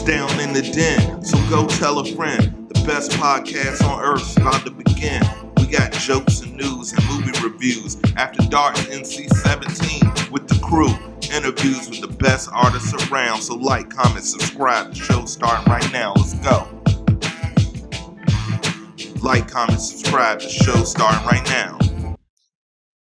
Down in the Den, so go tell a friend. The best podcast on earth's about to begin. We got jokes and news and movie reviews. After Dark NC-17 with the crew. Interviews with the best artists around. So like, comment, subscribe. The show's starting right now. Let's go. Like, comment, subscribe. The show's starting right now.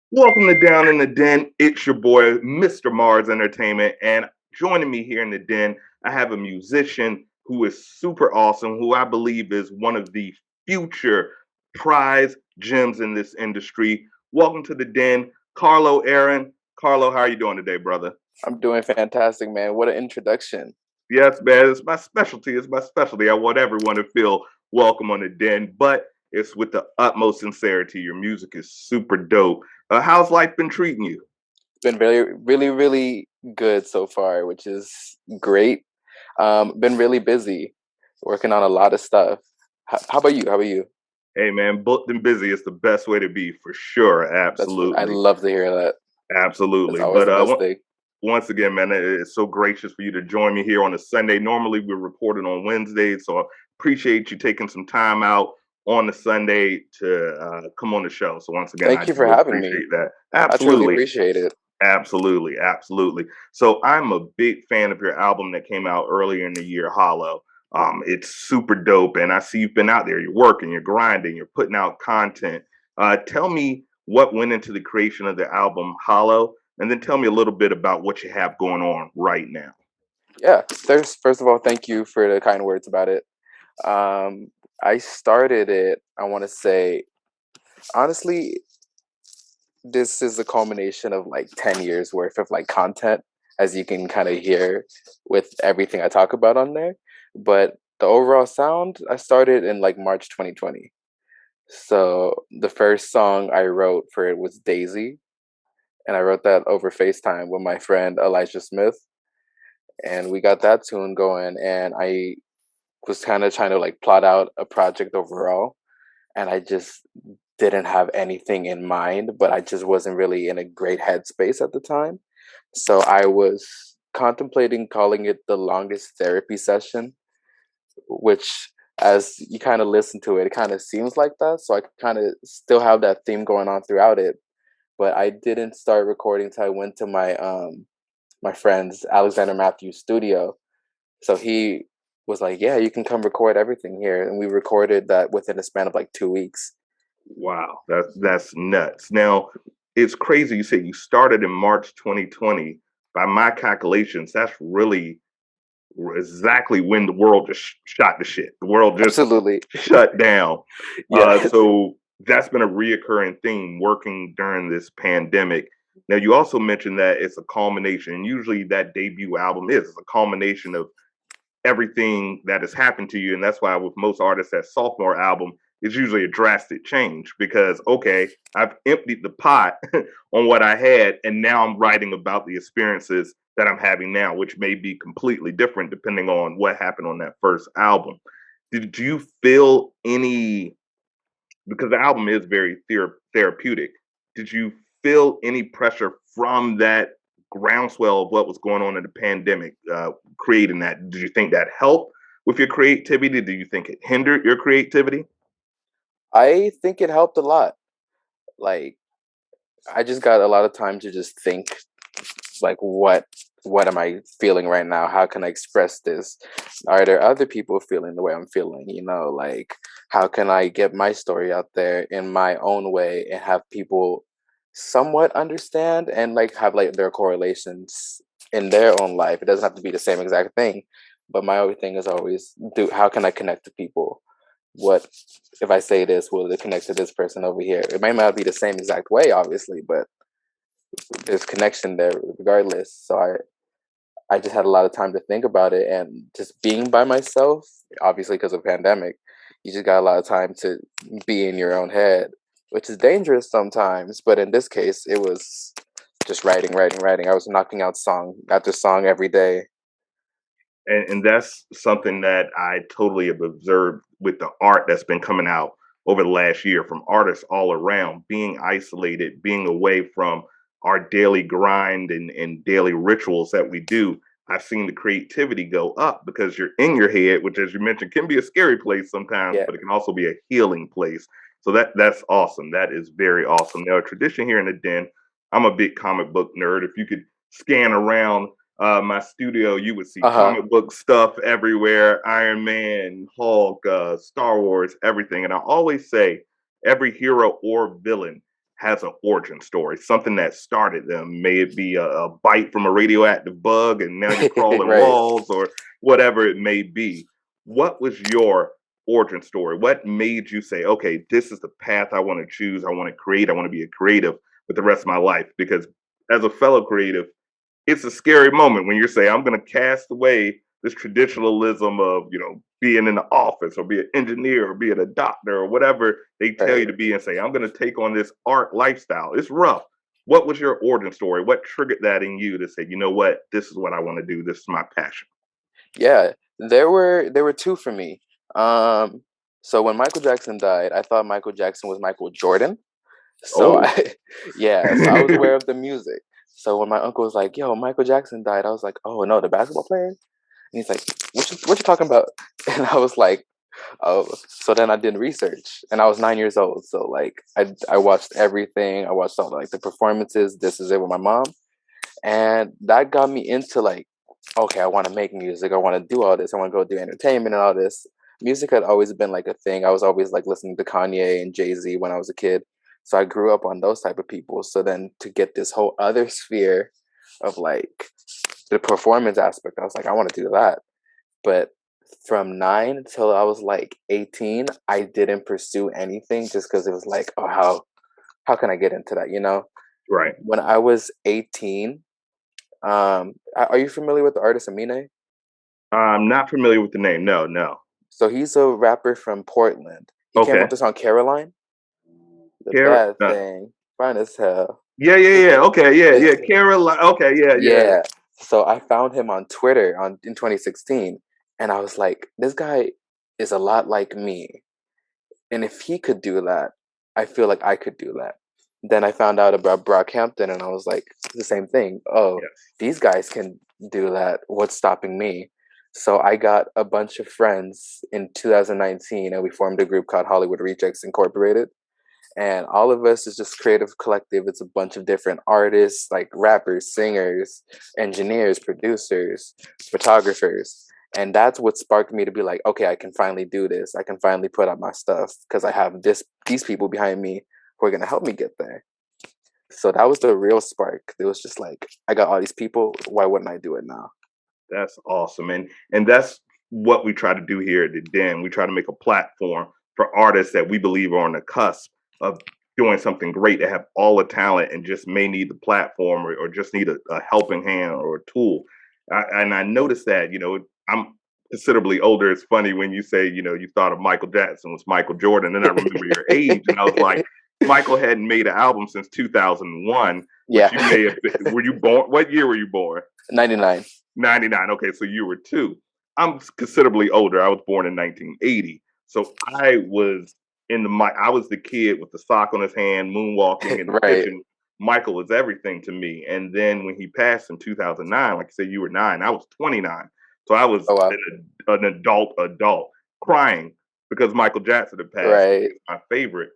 Welcome to Down in the Den. It's your boy, Mr. Marz Entertainment. And joining me here in the den, I have a musician who is super awesome, who I believe is one of the future prize gems in this industry. Welcome to the den, Carlo Errin. Carlo, how are you doing today, brother? I'm doing fantastic, man. What an introduction. Yes, man. It's my specialty. I want everyone to feel welcome on the den, but it's with the utmost sincerity. Your music is super dope. How's life been treating you? It's been really good so far, which is great. Been really busy, working on a lot of stuff. How about you? Hey, man, booked and busy is the best way to be, for sure. Absolutely. I love to hear that. Absolutely. That's always the best thing. Once again, man, it's so gracious for you to join me here on a Sunday. Normally, we're recording on Wednesdays, so I appreciate you taking some time out on the Sunday to come on the show. So once again, thank you for having me. That. Absolutely. I truly appreciate it. Absolutely. So I'm a big fan of your album that came out earlier in the year, Hollow. It's super dope, and I see you've been out there. You're working, you're grinding, you're putting out content. Tell me what went into the creation of the album Hollow, and then tell me a little bit about what you have going on right now. Yeah, first of all, thank you for the kind words about it. I started it, I want to say, honestly, this is a culmination of like 10 years worth of like content, as you can kind of hear with everything I talk about on there. But the overall sound, I started in like March 2020. So the first song I wrote for it was Daisy. And I wrote that over FaceTime with my friend Elijah Smith. And we got that tune going. And I was kind of trying to like plot out a project overall. And I just didn't have anything in mind, but I just wasn't really in a great headspace at the time. So I was contemplating calling it the longest therapy session, which as you kind of listen to it, it kind of seems like that. So I kind of still have that theme going on throughout it. But I didn't start recording till I went to my friend's Alexander Matthews studio. So he was like, yeah, you can come record everything here. And we recorded that within a span of like 2 weeks. Wow, that's nuts. Now, it's crazy. You said you started in March 2020. By my calculations, that's really exactly when the world just shot the shit. The world just absolutely shut down. Yeah. So that's been a reoccurring theme working during this pandemic. Now, you also mentioned that it's a culmination, and usually that debut album is a culmination of everything that has happened to you. And that's why with most artists, that sophomore album is usually a drastic change because, okay, I've emptied the pot on what I had, and now I'm writing about the experiences that I'm having now, which may be completely different depending on what happened on that first album. Did you feel any, because the album is very therapeutic, did you feel any pressure from that groundswell of what was going on in the pandemic, creating that? Did you think that helped with your creativity? Do you think it hindered your creativity? I think it helped a lot. Like, I just got a lot of time to just think, like, what am I feeling right now? How can I express this? Are there other people feeling the way I'm feeling? You know, like, how can I get my story out there in my own way and have people somewhat understand and like have like their correlations in their own life? It doesn't have to be the same exact thing, but my only thing is always how can I connect to people? What if I say this, will it connect to this person over here? It might not be the same exact way, obviously, but there's connection there regardless. So I just had a lot of time to think about it, and just being by myself, obviously because of pandemic, you just got a lot of time to be in your own head, which is dangerous sometimes. But in this case, it was just writing. I was knocking out song after song every day. And that's something that I totally have observed with the art that's been coming out over the last year from artists all around, being isolated, being away from our daily grind and daily rituals that we do. I've seen the creativity go up because you're in your head, which, as you mentioned, can be a scary place sometimes, Yeah. but it can also be a healing place. So that's awesome. That is very awesome. Now, a tradition here in the den. I'm a big comic book nerd. If you could scan around my studio, you would see Uh-huh. comic book stuff everywhere: Iron Man, Hulk, Star Wars, everything. And I always say every hero or villain has an origin story, something that started them. May it be a bite from a radioactive bug and now you're crawling Right. walls or whatever it may be. What was your origin story? What made you say, okay, this is the path I want to choose? I want to create, I want to be a creative with the rest of my life? Because as a fellow creative, it's a scary moment when you're saying, I'm going to cast away this traditionalism of, being in the office or be an engineer or being a doctor or whatever they tell you Right. to be, and say, I'm going to take on this art lifestyle. It's rough. What was your origin story? What triggered that in you to say, you know what, this is what I want to do. This is my passion. Yeah. There were two for me. Um, so when Michael Jackson died, I thought Michael Jackson was Michael Jordan. So Oh, I yeah, so I was aware of the music. So when my uncle was like, "Yo, Michael Jackson died," I was like, "Oh no, the basketball player?" And he's like, "What you talking about?" And I was like, "Oh." So then I did research, and I was 9 years old. So like, I watched everything. I watched all like the performances. This is it with my mom, and that got me into like, okay, I want to make music. I want to do all this. I want to go do entertainment and all this. Music had always been like a thing. I was always like listening to Kanye and Jay-Z when I was a kid. So I grew up on those type of people. So then to get this whole other sphere of like the performance aspect, I was like, I want to do that. But from 9 until I was like 18, I didn't pursue anything just because it was like, oh, how can I get into that? right. When I was 18, are you familiar with the artist Amine? I'm not familiar with the name. No, no. So he's a rapper from Portland. He came Okay. with the song Caroline. The Car- bad uh, thing, fine as hell. yeah, yeah, yeah. Okay, yeah, yeah. Carolina. Okay, yeah, yeah. Yeah. So I found him on Twitter in 2016, and I was like, this guy is a lot like me. And if he could do that, I feel like I could do that. Then I found out about Brockhampton, and I was like, the same thing. Oh, Yes. these guys can do that. What's stopping me? So I got a bunch of friends in 2019, and we formed a group called Hollywood Rejects Incorporated. And all of us is just creative collective. It's a bunch of different artists, like rappers, singers, engineers, producers, photographers. And that's what sparked me to be like, okay, I can finally do this. I can finally put out my stuff because I have these people behind me who are gonna help me get there. So that was the real spark. It was just like, I got all these people. Why wouldn't I do it now? That's awesome. And that's what we try to do here at the Den. We try to make a platform for artists that we believe are on the cusp of doing something great, that have all the talent and just may need the platform, or just need a helping hand or a tool. And I noticed that, I'm considerably older. It's funny when you say, you thought of Michael Jackson was Michael Jordan. And I remember your age, and I was like, Michael hadn't made an album since 2001, which Yeah. you may have been. Were you born? What year were you born? 99. 99. Okay, so you were two. I'm considerably older. I was born in 1980. So I was I was the kid with the sock on his hand, moonwalking in the Right. kitchen. Michael was everything to me. And then when he passed in 2009, like I said, you were 9, I was 29. So I was Oh wow. an adult crying because Michael Jackson had passed. Right. He's my favorite.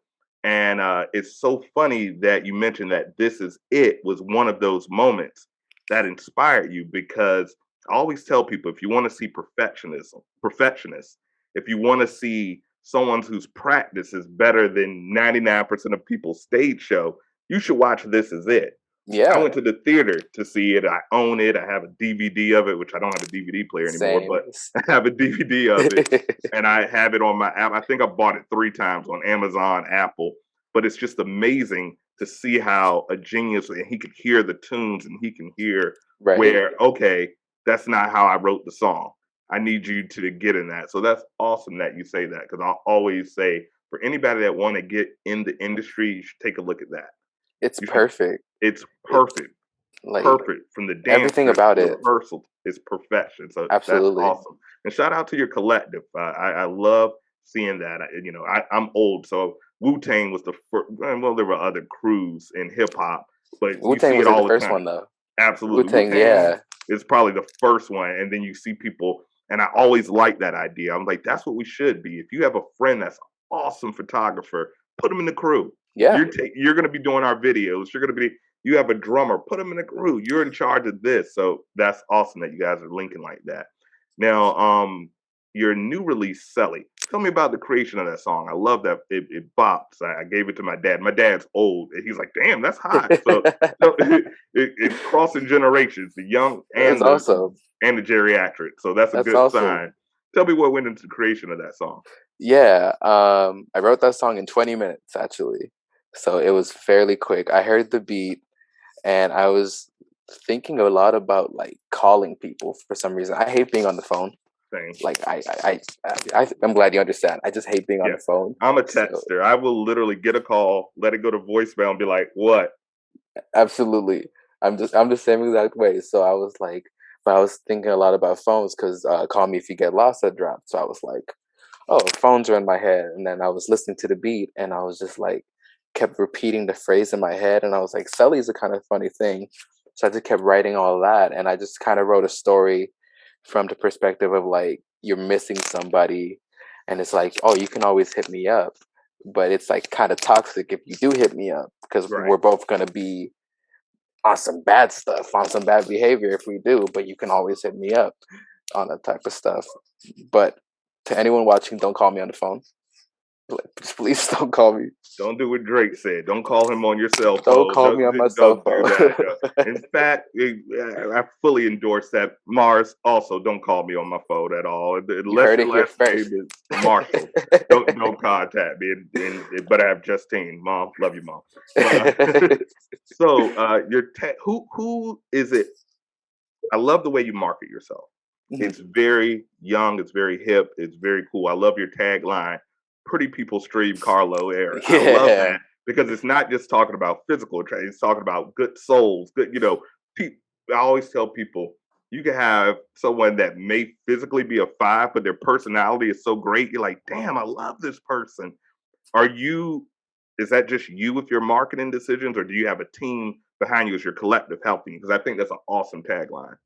And it's so funny that you mentioned that This Is It was one of those moments that inspired you, because I always tell people, if you want to see perfectionists, if you want to see someone whose practice is better than 99% of people's stage show, you should watch This Is It. I Yeah. went to the theater to see it. I own it. I have a DVD of it, which I don't have a DVD player anymore, Same. but I have a DVD of it, and I have it on my app. I think I bought it 3 times on Amazon, Apple, but it's just amazing to see how a genius, and he could hear the tunes, and he can hear Right. where, okay, that's not how I wrote the song. I need you to get in that. So that's awesome that you say that, because I'll always say, for anybody that want to get in the industry, you should take a look at that. It's You should. perfect. It's It perfect, like perfect, from the everything dancers about to the it. rehearsal. It's perfection. So that's Absolutely. awesome. And shout out to your collective. I love seeing that. I'm old, so Wu Tang was the first. Well, there were other crews in hip hop, but Wu you Tang see was it like the all the first time. one though. Wu Absolutely, Wu Tang, Tang. yeah. is probably the first one, and then you see people, and I always like that idea. I'm like, that's what we should be. If you have a friend that's an awesome photographer, put them in the crew. Yeah. You're going to be doing our videos. You're going to be you have a drummer, put them in the crew. You're in charge of this. So that's awesome that you guys are linking like that. Now, your new release, Selly. Tell me about the creation of that song. I love that it bops. I gave it to my dad. My dad's old, and he's like, "Damn, that's hot." So it's crossing generations, the young That's awesome. and the geriatric. So that's a That's good awesome. sign. Tell me what went into the creation of that song. Yeah, I wrote that song in 20 minutes actually. So it was fairly quick. I heard the beat and I was thinking a lot about like calling people for some reason. I hate being on the phone. Same. Like I'm glad you understand. I just hate being on Yeah, the phone. I'm a So texter. I will literally get a call, let it go to voicemail, and be like, "What?" absolutely, I'm the same exact way. So I was like, but I was thinking a lot about phones because "Call Me If You Get Lost" had dropped. So I was like, oh, phones are in my head. And then I was listening to the beat and I was just like, kept repeating the phrase in my head. And I was like, Sully's a kind of funny thing. So I just kept writing all of that. And I just kind of wrote a story from the perspective of like, you're missing somebody. And it's like, oh, you can always hit me up. But it's like kind of toxic if you do hit me up because Right. we're both going to be on some bad stuff, on some bad behavior if we do. But you can always hit me up on that type of stuff. But to anyone watching, don't call me on the phone. Please don't call me. Don't do what Drake said. Don't call him on your cell Don't phone. call me on my cell Don't do phone. that. In fact, I fully endorse that. Marz, also don't call me on my phone at all, You unless heard your it here last name first. is Marshall. Don't contact me. But I have Justine. Mom, love you, mom. But so who is it? I love the way you market yourself. Mhm. It's very young, it's very hip, it's very cool. I love your tagline, "Pretty people stream Carlo Errin." I love Yeah. that because it's not just talking about physical trade, it's talking about good souls, good, pe- I always tell people you can have someone that may physically be a five, but their personality is so great. You're like, damn, I love this person. Are you, is that just you with your marketing decisions, or do you have a team behind you as your collective helping? Because I think that's an awesome tagline.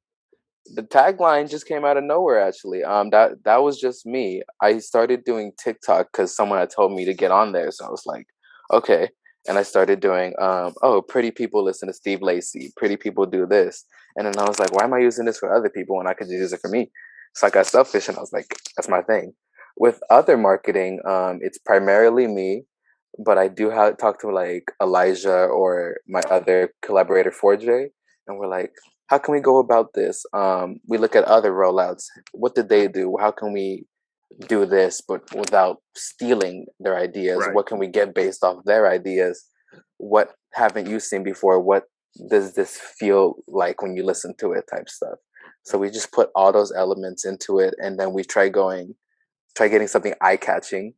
The tagline just came out of nowhere actually. That was just me. I started doing TikTok because someone had told me to get on there. So I was like, okay. And I started doing oh, pretty people listen to Steve Lacy. Pretty people do this. And then I was like, why am I using this for other people when I could just use it for me? So I got selfish and I was like, that's my thing. With other marketing, it's primarily me, but I do have talk to like Elijah or my other collaborator 4J, and we're like, how can we go about this? We look at other rollouts. What did they do? How can we do this, but without stealing their ideas? Right. What can we get based off their ideas? What haven't you seen before? What does this feel like when you listen to it? Type stuff. So we just put all those elements into it, and then we try getting something eye catching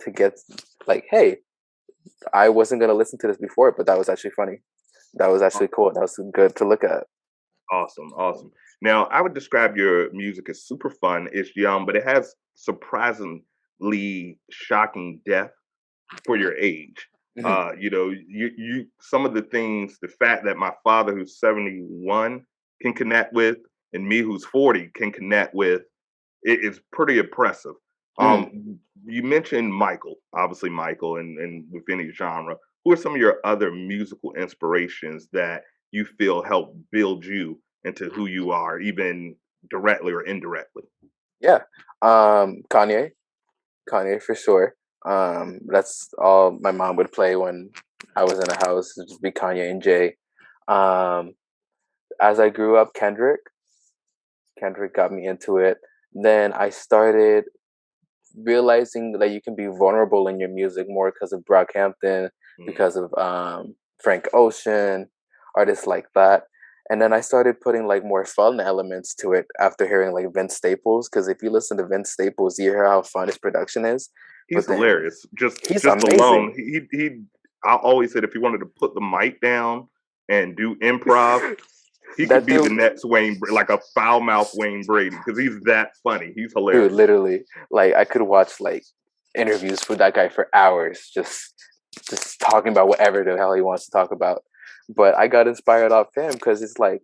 to get like, hey, I wasn't gonna listen to this before, but that was actually funny. That was Aw- actually cool. That was good to look at. Awesome. Awesome. Now, I would describe your music as super fun. It's young, but it has surprisingly shocking depth for your age. Hmm. You some of the things, the fact that my father who's 71 can connect with, and me who's 40 can connect with, it is pretty impressive. Hmm. You mentioned Michael, obviously Michael, and with any genre. Who are some of your other musical inspirations that you feel help build you into who you are, even directly or indirectly? Yeah. Kanye. Kanye for sure. That's all my mom would play when I was in the house. It'd just be Kanye and Jay. Um, as I grew up, Kendrick got me into it. Then I started realizing that you can be vulnerable in your music more because of Brockhampton, Mm, because of Frank Ocean, artists like that. And then I started putting like more fun elements to it after hearing like Vince Staples. Because if you listen to Vince Staples, you hear how fun his production is. he's But then hilarious. Just he's just amazing. alone, I always said if he wanted to put the mic down and do improv, he could That be the dude, next like a foul mouth Wayne Brady because he's that funny. He's dude, hilarious. literally, like I could watch like interviews with that guy for hours, just talking about whatever the hell he wants to talk about. But I got inspired off him because it's like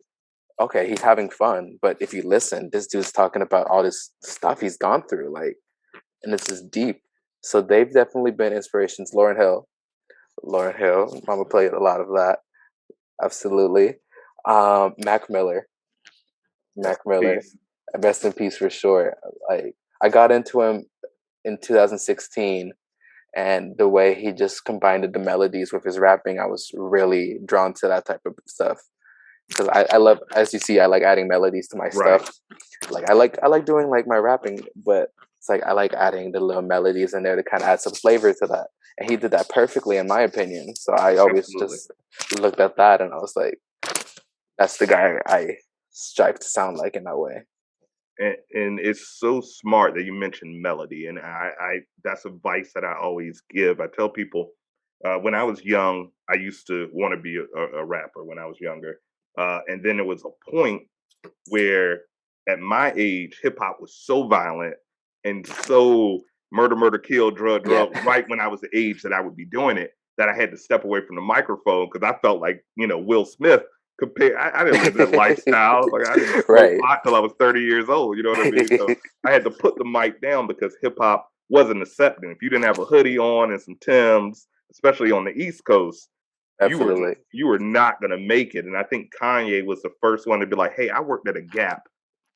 okay, he's having fun, but if you listen, this dude's talking about all this stuff he's gone through, like, and it's just deep. So they've definitely been inspirations. Lauren Hill, Mama played a lot of that. Absolutely. Mac Miller, Rest Mac in Miller, peace. rest in peace for sure. Like, I got into him in 2016, and the way he just combined the melodies with his rapping, I was really drawn to that type of stuff. Because I love, as you see, I like adding melodies to my Right. stuff. Like I like doing like my rapping, but it's like I like adding the little melodies in there to kind of add some flavor to that. And he did that perfectly, in my opinion. So I always Absolutely. just looked at that and I was like, that's the guy I strive to sound like in that way. And it's so smart that you mentioned melody, and I that's advice that I always give. I tell people when I was young, I used to want to be a rapper when I was younger, and then there was a point where at my age, hip hop was so violent and so murder, murder, kill, drug, Yeah. drug, right when I was the age that I would be doing it, that I had to step away from the microphone because I felt like, Will Smith compared. I didn't live that lifestyle. Like I didn't smoke Right. pot till I was 30 years old. You know what I mean? So I had to put the mic down because hip hop wasn't accepting. If you didn't have a hoodie on and some Timbs, especially on the East Coast, you were Absolutely. you were not gonna make it. And I think Kanye was the first one to be like, "Hey, I worked at a Gap,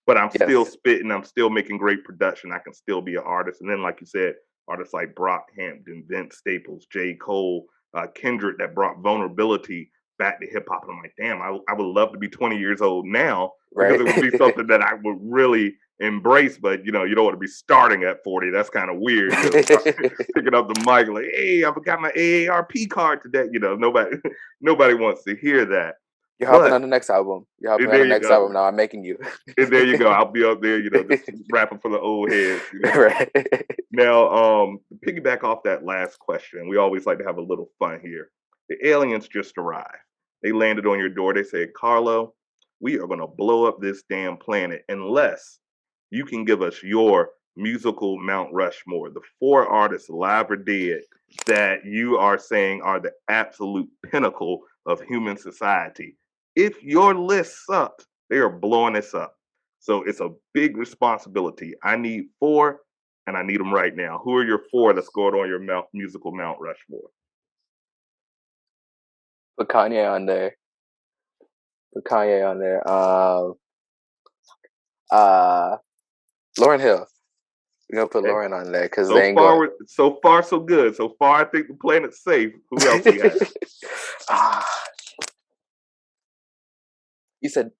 but I'm still Yes. spitting. I'm still making great production. I can still be an artist." And then, like you said, artists like Brockhampton, Vince Staples, J. Cole, Kendrick that brought vulnerability back to hip hop. And I'm like, damn, I would love to be 20 years old now because Right. it would be something that I would really embrace. But you don't want to be starting at 40. That's kind of weird. Picking up the mic like, hey, I got my AARP card today. Nobody nobody wants to hear that. You're hopping But on the next album. You're hopping on there the you next go. album now. I'm making you. And there you go. I'll be up there, just rapping for the old heads. Right. Now, piggyback off that last question, we always like to have a little fun here. The aliens just arrived. They landed on your door. They said, Carlo, we are going to blow up this damn planet unless you can give us your musical Mount Rushmore, the four artists, alive or dead, that you are saying are the absolute pinnacle of human society. If your list sucks, they are blowing this up. So it's a big responsibility. I need four, and I need them right now. Who are your four that's going on your musical Mount Rushmore? Put Kanye on there. Put Kanye on there. Uh, Lauren Hill. We're gonna put Okay. Lauren on there because they So ain't far, going. so far, so good. So far, I think the planet's safe. Who else we have? Ah, you said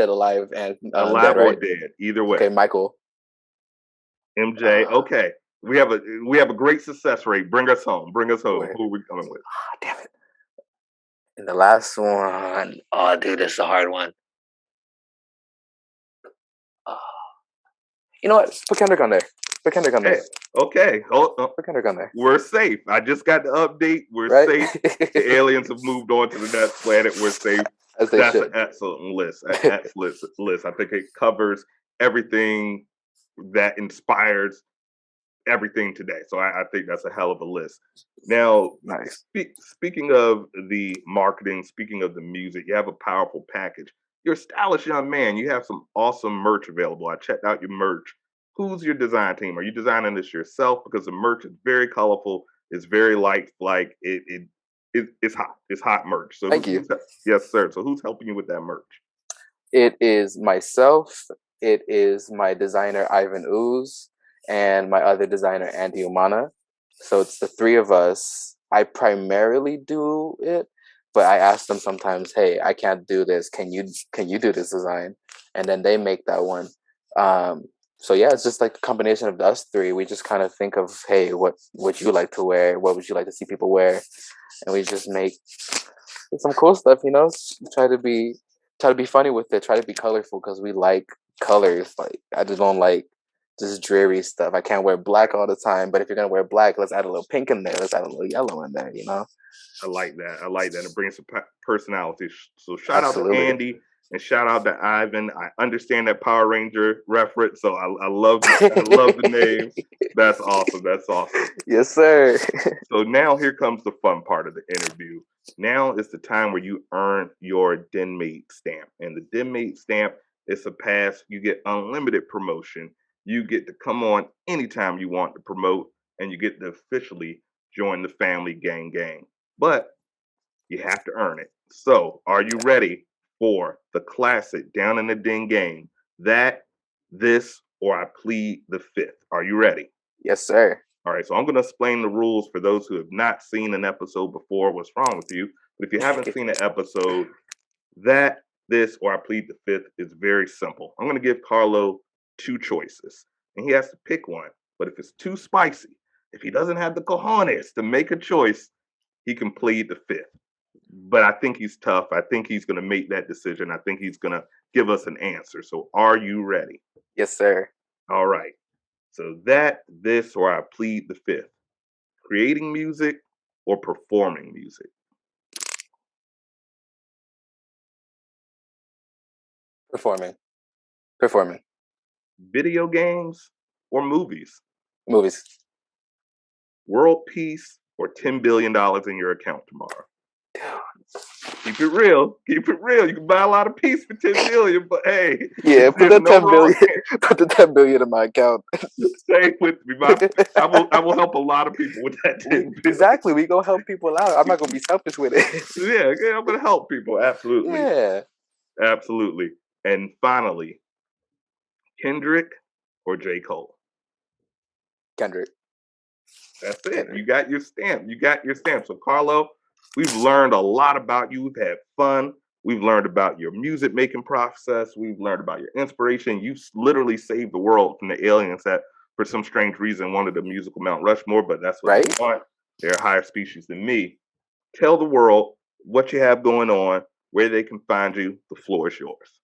alive and dead, Alive or right? dead, either way. Okay, Michael. MJ. Uh, Okay, we have a great success rate. Bring us home. Bring us home. wait, Who are we coming with? damn it. And the last one, oh, dude, this is a hard one. Uh, you know what? Put Kendrick on there. Put Kendrick on Hey, there. okay. Put Kendrick on there. We're safe. I just got the update. We're Right? safe. The aliens have moved on to the next planet. We're safe. As they That's an should. excellent list. An excellent list. I think it covers everything that inspires everything today. So I think that's a hell of a list. Now, Nice. speaking of the marketing, speaking of the music, you have a powerful package. You're a stylish young man. You have some awesome merch available. I checked out your merch. Who's your design team? Are you designing this yourself? Because the merch is very colorful. It's very light. Like it's hot. It's hot merch. So Thank you. yes, sir. So who's helping you with that merch? It is myself. It is my designer Ivan Ooze and my other designer Andy Umana. So it's the three of us. I primarily do it, but I ask them sometimes, "Hey, I can't do this. Can you do this design?" And then they make that one. Um, so yeah, it's just like a combination of us three. We just kind of think of, "Hey, what would you like to wear? What would you like to see people wear?" And we just make some cool stuff. Try to be funny with it. Try to be colorful because we like colors. Like I just don't like just dreary stuff. I can't wear black all the time, but if you're gonna wear black, let's add a little pink in there. Let's add a little yellow in there. I like that. I like that. It brings some personality. So shout out to Absolutely. Andy. And shout out to Ivan. I understand that Power Ranger reference, so I love the name. That's awesome. That's awesome. Yes, sir. So now here comes the fun part of the interview. Now is the time where you earn your DenMate stamp. And the DenMate stamp is a pass. You get unlimited promotion. You get to come on anytime you want to promote, and you get to officially join the family gang. But you have to earn it. So are you ready for the classic Down in the Den game? That, this, or I plead the fifth. Are you ready? Yes, sir. All right, so I'm going to explain the rules for those who have not seen an episode before. What's wrong with you? But if you haven't seen an episode, that, this, or I plead the fifth is very simple. I'm going to give Carlo two choices, and he has to pick one. But if it's too spicy, if he doesn't have the cojones to make a choice, he can plead the fifth. But I think he's tough. I think he's going to make that decision. I think he's going to give us an answer. So are you ready? Yes, sir. All right. So that, this, or I plead the fifth. Creating music or performing music? Performing. Performing. Video games or movies? Movies. World peace or $10 billion in your account tomorrow? Keep it real. Keep it real. You can buy a lot of peace for 10 billion, but hey, Yeah, put there's the no 10 wrong. billion. Put the 10 billion in my account. Stay with me. I will help a lot of people with that 10 billion. Exactly. We gonna help people out. I'm not gonna be selfish with it. Yeah, I'm gonna help people. Absolutely. Yeah. Absolutely. And finally, Kendrick or J. Cole? Kendrick. That's it. Kendrick. You got your stamp. You got your stamp. So, Carlo, we've learned a lot about you. We've had fun. We've learned about your music making process. We've learned about your inspiration. You literally saved the world from the aliens that, for some strange reason, wanted the musical Mount Rushmore, but that's what Right? they want. They're a higher species than me. Tell the world what you have going on, where they can find you. The floor is yours.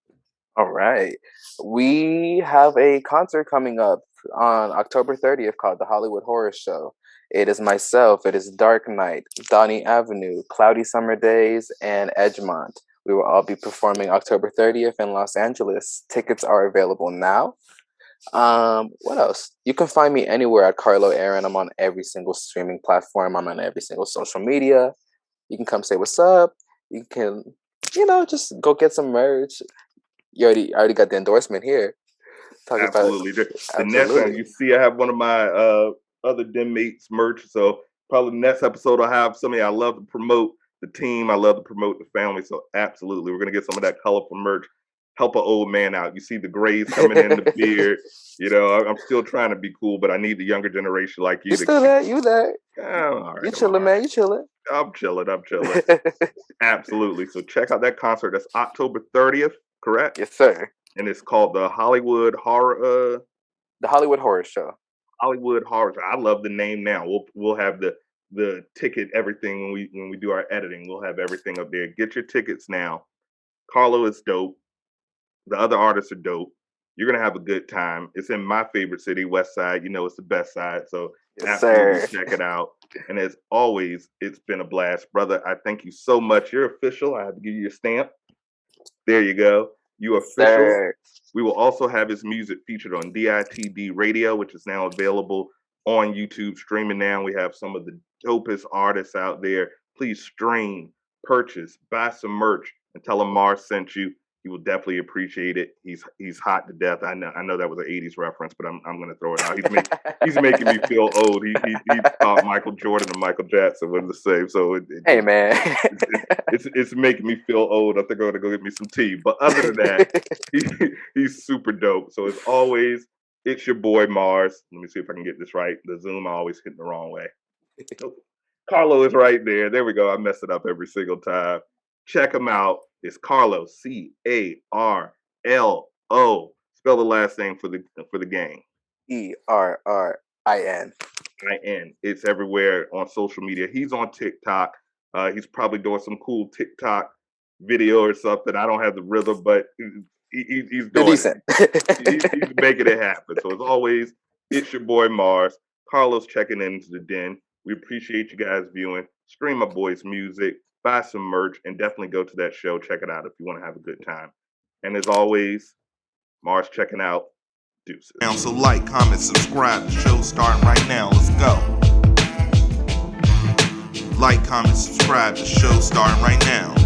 All right. We have a concert coming up on October 30th called the Hollywood Horror Show. It is myself, it is Dark Knight, Donny Avenue, Cloudy Summer Days, and Edgemont. We will all be performing October 30th in Los Angeles. Tickets are available now. What else? You can find me anywhere at Carlo Errin. I'm on every single streaming platform. I'm on every single social media. You can come say what's up. You can, just go get some merch. I already got the endorsement here. Talking about Absolutely. The next one, absolutely. you see, I have one of my other Den mates merch. So probably the next episode, I'll have somebody. I love to promote the team. I love to promote the family. So absolutely, we're gonna get some of that colorful merch. Help an old man out. You see the grays coming in, the beard. I'm still trying to be cool, but I need the younger generation like you You to still keep. there? You there? Oh, all right, You I'm all chilling, right. man? You chilling? I'm chilling. I'm chilling. Absolutely. So check out that concert. That's October 30th, correct? Yes, sir. And it's called the Hollywood Horror. The Hollywood Horror Show. Hollywood Horror. I love the name now. We'll have the ticket, everything when we do our editing. We'll have everything up there. Get your tickets now. Carlo is dope. The other artists are dope. You're gonna have a good time. It's in my favorite city, West Side. It's the best side. So Yes, absolutely sir. check it out. And as always, it's been a blast, brother. I thank you so much. You're official. I have to give you your stamp. There you go. You Yes, official. sir. We will also have his music featured on DITD Radio, which is now available on YouTube streaming now. We have some of the dopest artists out there. Please stream, purchase, buy some merch, and tell him Marz sent you. He will definitely appreciate it. He's hot to death. I know that was an '80s reference, but I'm gonna throw it out. He's making me feel old. He thought Michael Jordan and Michael Jackson were the same. So Hey, man. it's making me feel old. I think I'm gonna go get me some tea. But other than that, he's super dope. So as always, it's your boy Marz. Let me see if I can get this right. The Zoom I always hit the wrong way. Carlo is right there. There we go. I mess it up every single time. Check him out. It's Carlo, Carlo. Spell the last name for the gang. ERRIN. IN. It's everywhere on social media. He's on TikTok. He's probably doing some cool TikTok video or something. I don't have the rhythm, but he's You're doing decent. it. He's making it happen. So as always, it's your boy Marz. Carlos checking into the den. We appreciate you guys viewing. Stream my boy's music, buy some merch, and definitely go to that show. Check it out if you want to have a good time. And as always, Marz checking out. Deuces. So like, comment, subscribe. The show's starting right now. Let's go. Like, comment, subscribe. The show's starting right now.